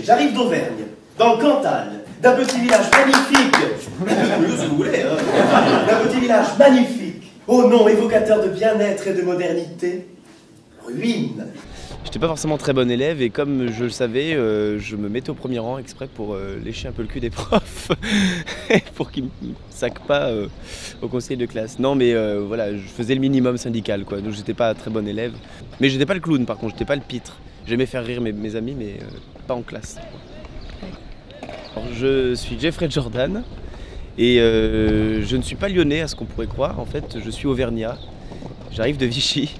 j'arrive d'Auvergne, dans le Cantal, d'un petit village magnifique. Si vous voulez, hein. D'un petit village magnifique, au nom évocateur de bien-être et de modernité. Ruine. J'étais pas forcément très bon élève et comme je le savais, je me mettais au premier rang exprès pour lécher un peu le cul des profs pour qu'ils me saquent pas au conseil de classe. Non mais voilà, je faisais le minimum syndical quoi, donc j'étais pas très bon élève. Mais j'étais pas le clown par contre, j'étais pas le pitre. J'aimais faire rire mes amis mais pas en classe. Alors, je suis Jeffrey Jordan et je ne suis pas lyonnais à ce qu'on pourrait croire, en fait je suis auvergnat. J'arrive de Vichy.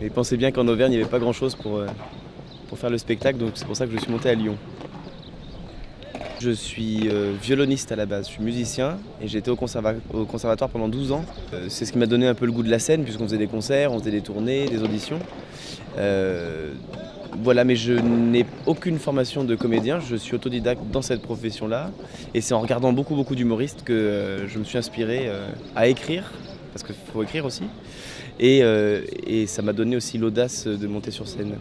Mais pensez bien qu'en Auvergne, il n'y avait pas grand-chose pour faire le spectacle, donc c'est pour ça que je suis monté à Lyon. Je suis violoniste à la base, je suis musicien et j'ai été au conservatoire pendant 12 ans. C'est ce qui m'a donné un peu le goût de la scène, puisqu'on faisait des concerts, on faisait des tournées, des auditions. Voilà, mais je n'ai aucune formation de comédien, je suis autodidacte dans cette profession-là. Et c'est en regardant beaucoup d'humoristes que je me suis inspiré à écrire, parce qu'il faut écrire aussi. Et ça m'a donné aussi l'audace de monter sur scène.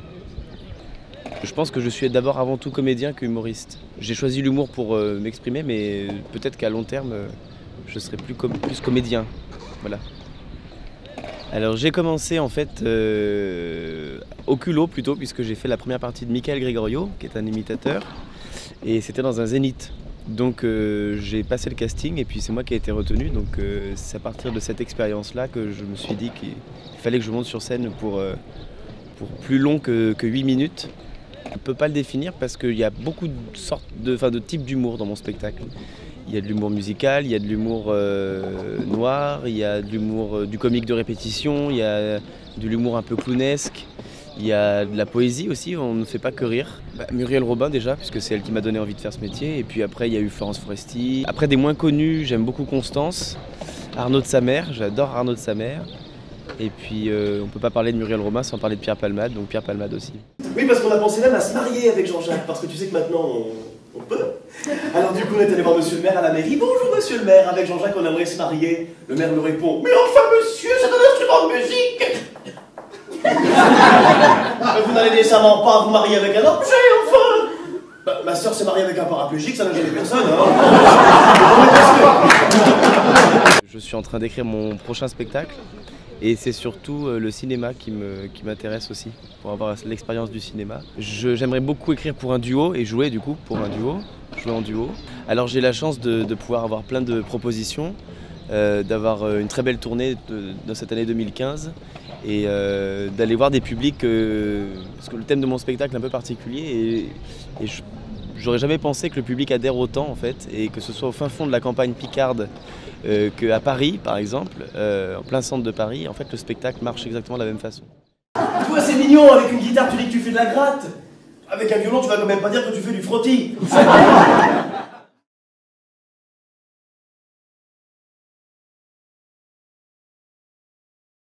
Je pense que je suis d'abord avant tout comédien qu'humoriste. J'ai choisi l'humour pour m'exprimer, mais peut-être qu'à long terme, je serai plus comédien. Voilà. Alors j'ai commencé en fait au culot plutôt, puisque j'ai fait la première partie de Michael Gregorio, qui est un imitateur, et c'était dans un zénith. Donc j'ai passé le casting et puis c'est moi qui ai été retenu, donc c'est à partir de cette expérience-là que je me suis dit qu'il fallait que je monte sur scène pour plus long que 8 minutes. On ne peut pas le définir parce qu'il y a beaucoup de types d'humour dans mon spectacle. Il y a de l'humour musical, il y a de l'humour noir, il y a de l'humour du comique de répétition, il y a de l'humour un peu clownesque. Il y a de la poésie aussi, on ne fait pas que rire. Muriel Robin déjà, puisque c'est elle qui m'a donné envie de faire ce métier. Et puis après, il y a eu Florence Foresti. Après, des moins connus, j'aime beaucoup Constance. Arnaud de Samer, j'adore Arnaud de Samer. Et puis, on ne peut pas parler de Muriel Robin sans parler de Pierre Palmade, donc Pierre Palmade aussi. Oui, parce qu'on a pensé même à se marier avec Jean-Jacques, parce que tu sais que maintenant, on peut. Alors du coup, on est allé voir monsieur le maire à la mairie. Bonjour monsieur le maire, avec Jean-Jacques, on aimerait se marier. Le maire me répond, mais enfin monsieur, c'est un instrument de musique. Vous n'allez nécessairement pas vous marier avec un objet, enfin. Ma soeur s'est mariée avec un paraplégique, ça n'a jamais personne, hein. Je suis en train d'écrire mon prochain spectacle et c'est surtout le cinéma qui m'intéresse aussi, pour avoir l'expérience du cinéma. J'aimerais beaucoup écrire pour un duo et jouer du coup pour un duo, jouer en duo. Alors j'ai la chance de pouvoir avoir plein de propositions, d'avoir une très belle tournée dans cette année 2015 et d'aller voir des publics, parce que le thème de mon spectacle est un peu particulier et j'aurais jamais pensé que le public adhère autant en fait, et que ce soit au fin fond de la campagne picarde qu'à Paris par exemple, en plein centre de Paris, en fait le spectacle marche exactement de la même façon. Toi c'est mignon, avec une guitare tu dis que tu fais de la gratte. Avec un violon tu vas quand même pas dire que tu fais du frottis.